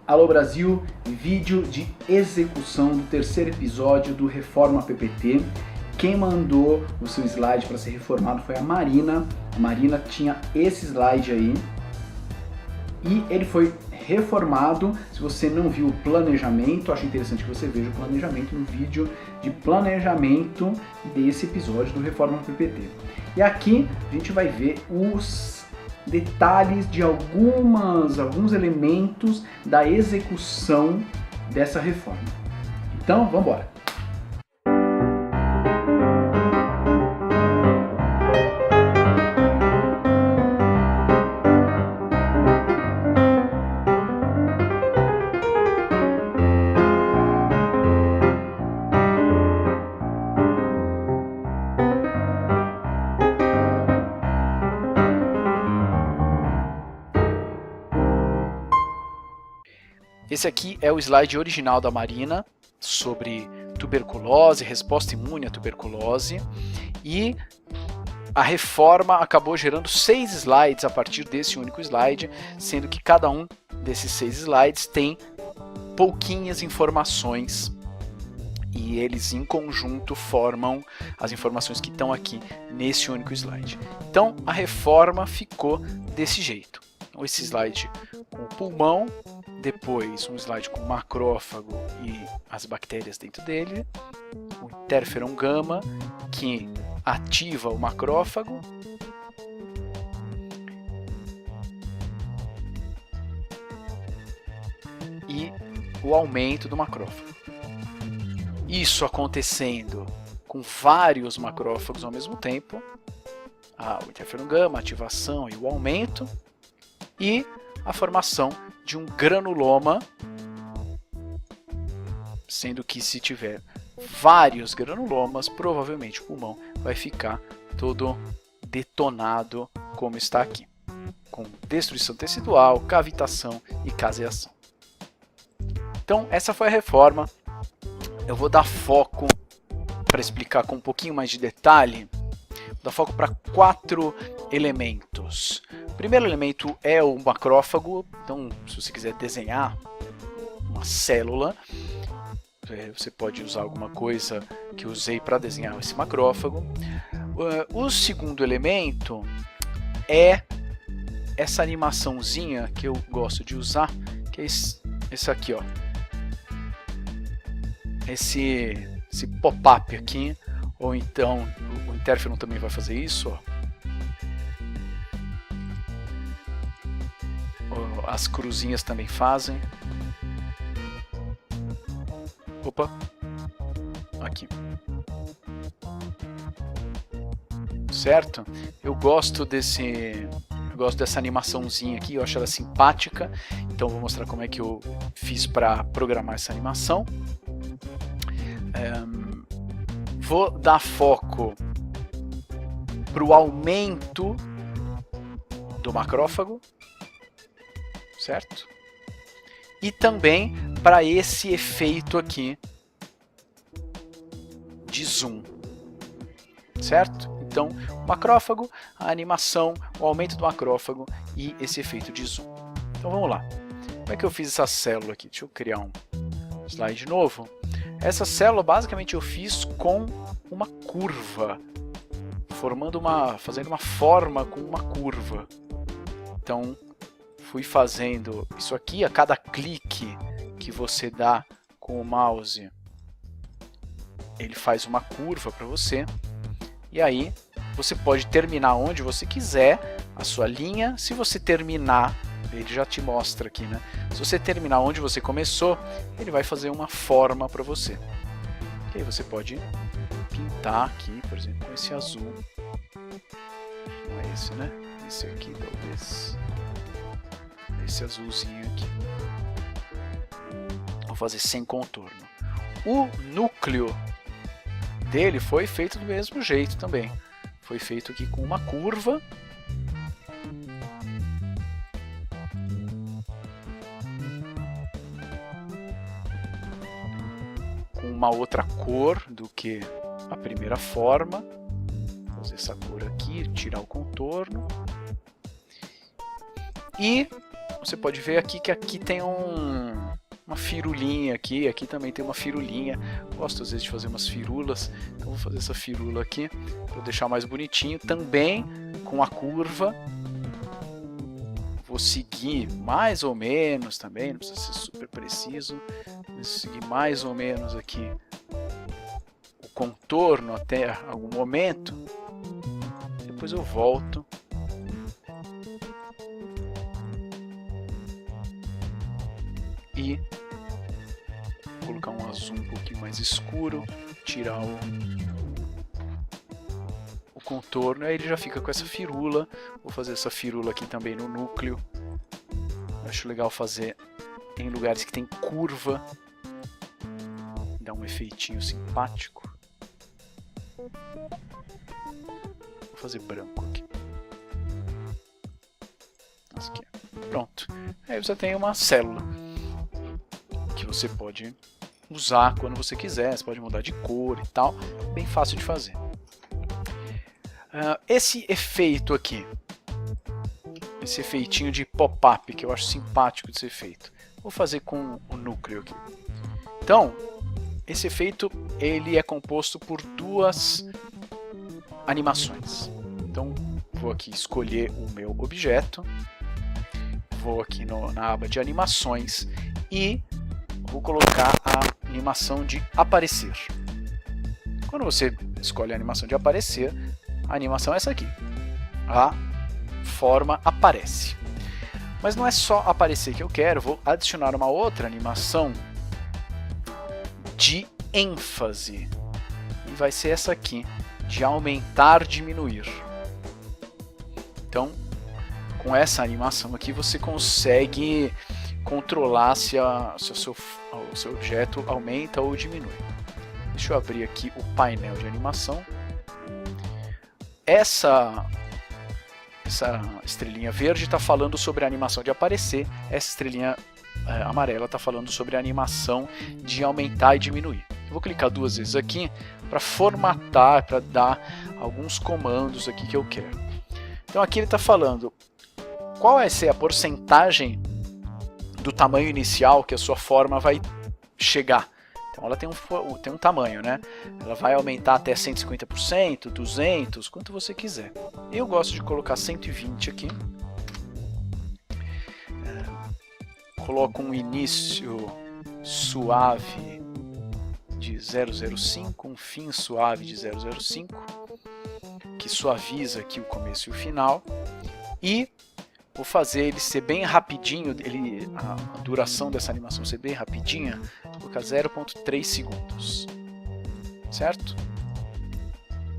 Alô Brasil, vídeo de execução do terceiro episódio do Reforma PPT. Quem mandou o seu slide para ser reformado foi a Marina. A Marina tinha esse slide aí e ele foi reformado. Se você não viu o planejamento, acho interessante que você veja o planejamento no vídeo de planejamento desse episódio do Reforma PPT. E aqui a gente vai ver os detalhes de alguns elementos da execução dessa reforma. Então, vamos embora. Esse aqui é o slide original da Marina sobre tuberculose, resposta imune à tuberculose, e a reforma acabou gerando 6 slides a partir desse único slide, sendo que cada um desses 6 slides tem pouquinhas informações e eles em conjunto formam as informações que estão aqui nesse único slide. Então a reforma ficou desse jeito. Então, esse slide com o pulmão, depois um slide com o macrófago e as bactérias dentro dele, o interferon gama que ativa o macrófago, e o aumento do macrófago. Isso acontecendo com vários macrófagos ao mesmo tempo, o interferon gama, a ativação e o aumento, e a formação de um granuloma, sendo que se tiver vários granulomas, provavelmente o pulmão vai ficar todo detonado como está aqui, com destruição tecidual, cavitação e caseação. Então essa foi a reforma. Eu vou dar foco para explicar com um pouquinho mais de detalhe, vou dar foco para 4 elementos. O primeiro elemento é o macrófago. Então, se você quiser desenhar uma célula, você pode usar alguma coisa que eu usei para desenhar esse macrófago. O segundo elemento é essa animaçãozinha que eu gosto de usar, que é esse aqui, ó. Esse pop-up aqui, ou então o interferon também vai fazer isso, ó. As cruzinhas também fazem. Opa, aqui. Certo? Eu gosto dessa animaçãozinha aqui, eu acho ela simpática. Então vou mostrar como é que eu fiz para programar essa animação. Vou dar foco para o aumento do macrófago, certo? E também para esse efeito aqui de zoom, certo? Então, o macrófago, a animação, o aumento do macrófago e esse efeito de zoom. Então vamos lá. Como é que eu fiz essa célula aqui? Deixa eu criar um slide novo. Essa célula basicamente eu fiz com uma curva, fazendo uma forma com uma curva. Então fui fazendo isso aqui, a cada clique que você dá com o mouse, ele faz uma curva para você, e aí você pode terminar onde você quiser a sua linha. Se você terminar, ele já te mostra aqui, né? Se você terminar onde você começou, ele vai fazer uma forma para você. E aí você pode pintar aqui, por exemplo, com esse azul. Não é esse, né? Esse aqui, talvez. Esse azulzinho aqui. Vou fazer sem contorno. O núcleo dele foi feito do mesmo jeito também. Foi feito aqui com uma curva. Com uma outra cor do que a primeira forma. Vou fazer essa cor aqui, tirar o contorno. E você pode ver aqui que aqui tem um uma firulinha aqui. Aqui também tem uma firulinha. Gosto às vezes de fazer umas firulas. Então vou fazer essa firula aqui para deixar mais bonitinho. Também com a curva. Vou seguir mais ou menos também. Não precisa ser super preciso. Vou seguir mais ou menos aqui o contorno até algum momento. Depois eu volto. E colocar um azul um pouquinho mais escuro, tirar o contorno, aí ele já fica com essa firula. Vou fazer essa firula aqui também no núcleo. Acho legal fazer em lugares que tem curva, dá um efeitinho simpático. Vou fazer branco aqui. Aqui. Pronto. Aí você tem uma célula que você pode usar quando você quiser, você pode mudar de cor e tal, bem fácil de fazer. Esse efeito aqui, esse efeitinho de pop-up que eu acho simpático de ser feito, vou fazer com o núcleo aqui. Então, esse efeito ele é composto por duas animações. Então, vou aqui escolher o meu objeto, vou aqui na aba de animações e vou colocar a animação de aparecer. Quando você escolhe a animação de aparecer, a animação é essa aqui. A forma aparece. Mas não é só aparecer que eu quero, vou adicionar uma outra animação de ênfase. E vai ser essa aqui, de aumentar, diminuir. Então, com essa animação aqui você consegue controlar se o seu objeto aumenta ou diminui. Deixa eu abrir aqui o painel de animação. Essa estrelinha verde está falando sobre a animação de aparecer, essa estrelinha amarela está falando sobre a animação de aumentar e diminuir. Eu vou clicar duas vezes aqui para formatar, para dar alguns comandos aqui que eu quero. Então aqui ele está falando qual vai ser a porcentagem do tamanho inicial que a sua forma vai chegar. Então ela tem um tamanho, né? Ela vai aumentar até 150%, 200%, quanto você quiser. Eu gosto de colocar 120 aqui. Coloco um início suave de 0,05, um fim suave de 0,05, que suaviza aqui o começo e o final. E vou fazer ele ser bem rapidinho, a duração dessa animação ser bem rapidinha, vou colocar 0,3 segundos, certo?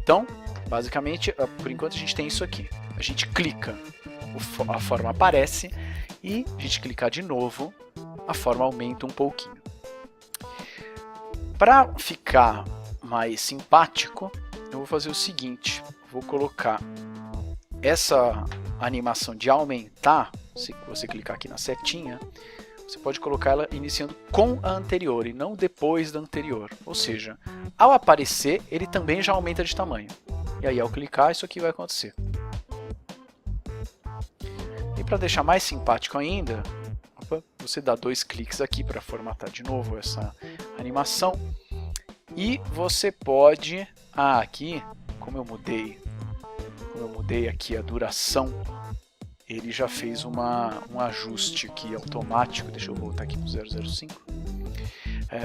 Então, basicamente, por enquanto a gente tem isso aqui. A gente clica, a forma aparece, e a gente clicar de novo, a forma aumenta um pouquinho. Para ficar mais simpático, eu vou fazer o seguinte, vou colocar essa animação de aumentar, se você clicar aqui na setinha, você pode colocar ela iniciando com a anterior e não depois da anterior. Ou seja, ao aparecer, ele também já aumenta de tamanho. E aí, ao clicar, isso aqui vai acontecer. E para deixar mais simpático ainda, você dá 2 cliques aqui para formatar de novo essa animação. E você pode... aqui, como eu mudei aqui a duração, ele já fez um ajuste aqui automático. Deixa eu voltar aqui para o 005.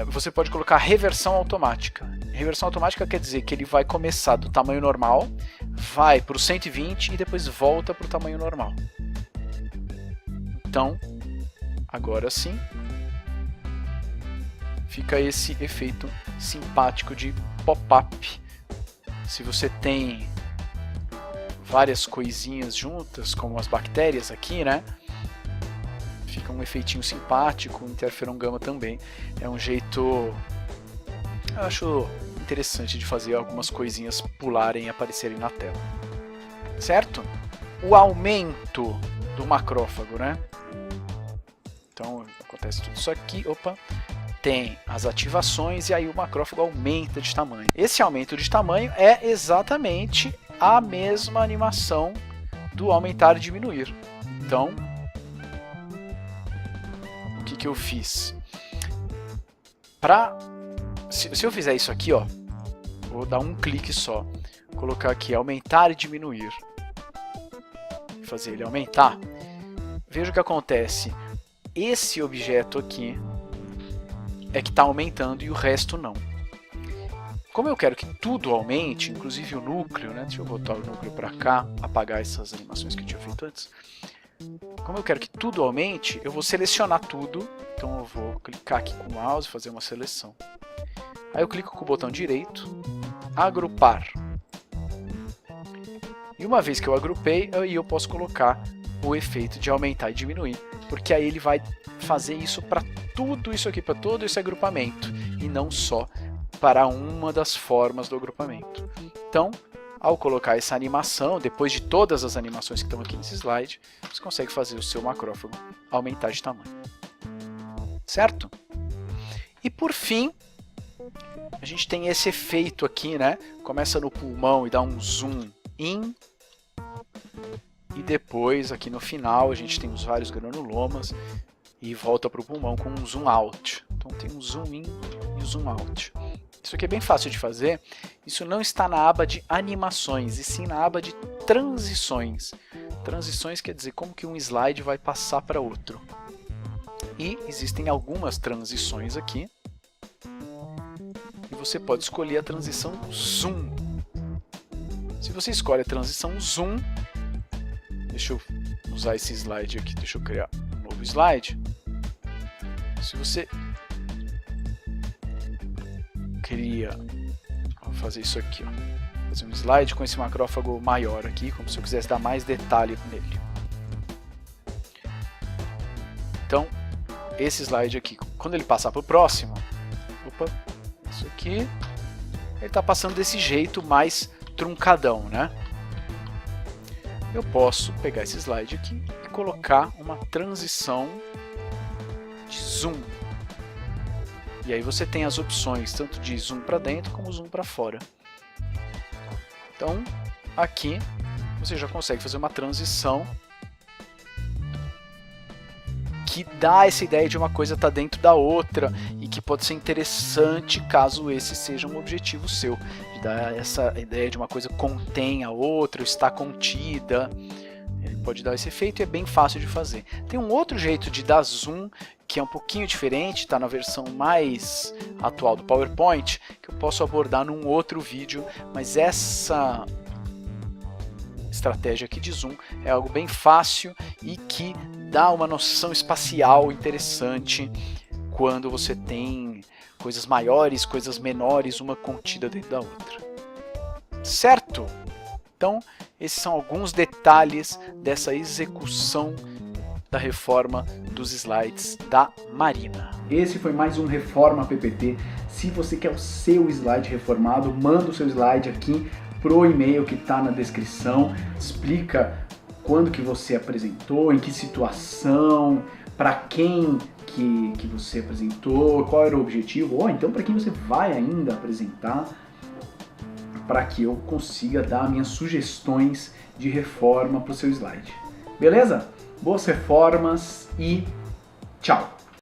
Você pode colocar reversão automática. Reversão automática quer dizer que ele vai começar do tamanho normal, vai para o 120 e depois volta para o tamanho normal. Então, agora sim, fica esse efeito simpático de pop-up. Se você tem várias coisinhas juntas, como as bactérias aqui, né? Fica um efeitinho simpático, interferon gama também. É um jeito, eu acho interessante de fazer algumas coisinhas pularem e aparecerem na tela. Certo? O aumento do macrófago, né? Então, acontece tudo isso aqui, tem as ativações e aí o macrófago aumenta de tamanho. Esse aumento de tamanho é exatamente a mesma animação do aumentar e diminuir. Então, o que eu fiz? Se eu fizer isso aqui, ó, vou dar um clique só, colocar aqui aumentar e diminuir, fazer ele aumentar, veja o que acontece. Esse objeto aqui é que está aumentando e o resto não. Como eu quero que tudo aumente, inclusive o núcleo, né? Deixa eu botar o núcleo para cá, apagar essas animações que eu tinha feito antes. Como eu quero que tudo aumente, eu vou selecionar tudo. Então eu vou clicar aqui com o mouse e fazer uma seleção. Aí eu clico com o botão direito, agrupar. E uma vez que eu agrupei, aí eu posso colocar o efeito de aumentar e diminuir, porque aí ele vai fazer isso para tudo isso aqui, para todo esse agrupamento, e não só para uma das formas do agrupamento. Então, ao colocar essa animação, depois de todas as animações que estão aqui nesse slide, você consegue fazer o seu macrófago aumentar de tamanho. Certo? E por fim, a gente tem esse efeito aqui, né? Começa no pulmão e dá um zoom in. E depois, aqui no final, a gente tem os vários granulomas e volta para o pulmão com um zoom out. Então tem um zoom in e um zoom out. Isso aqui é bem fácil de fazer. Isso não está na aba de animações, e sim na aba de transições. Transições quer dizer como que um slide vai passar para outro. E existem algumas transições aqui. E você pode escolher a transição zoom. Se você escolhe a transição zoom, deixa eu usar esse slide aqui, deixa eu criar um novo slide. Se você cria, vou fazer isso aqui, ó, fazer um slide com esse macrófago maior aqui, como se eu quisesse dar mais detalhe nele. Então, esse slide aqui, quando ele passar para o próximo, opa, isso aqui, ele está passando desse jeito mais truncadão, né? Eu posso pegar esse slide aqui e colocar uma transição de zoom. E aí você tem as opções tanto de zoom para dentro como zoom para fora. Então, aqui você já consegue fazer uma transição que dá essa ideia de uma coisa estar dentro da outra e que pode ser interessante caso esse seja um objetivo seu, de dar essa ideia de uma coisa contém a outra, está contida. Ele pode dar esse efeito e é bem fácil de fazer. Tem um outro jeito de dar zoom que é um pouquinho diferente, está na versão mais atual do PowerPoint, que eu posso abordar num outro vídeo, mas essa estratégia aqui de zoom é algo bem fácil e que dá uma noção espacial interessante quando você tem coisas maiores, coisas menores, uma contida dentro da outra. Certo? Então, esses são alguns detalhes dessa execução da reforma dos slides da Marina. Esse foi mais um Reforma PPT. Se você quer o seu slide reformado, manda o seu slide aqui pro e-mail que está na descrição. Explica quando que você apresentou, em que situação, para quem que você apresentou, qual era o objetivo, ou então para quem você vai ainda apresentar, para que eu consiga dar minhas sugestões de reforma para o seu slide. Beleza? Boas reformas e tchau!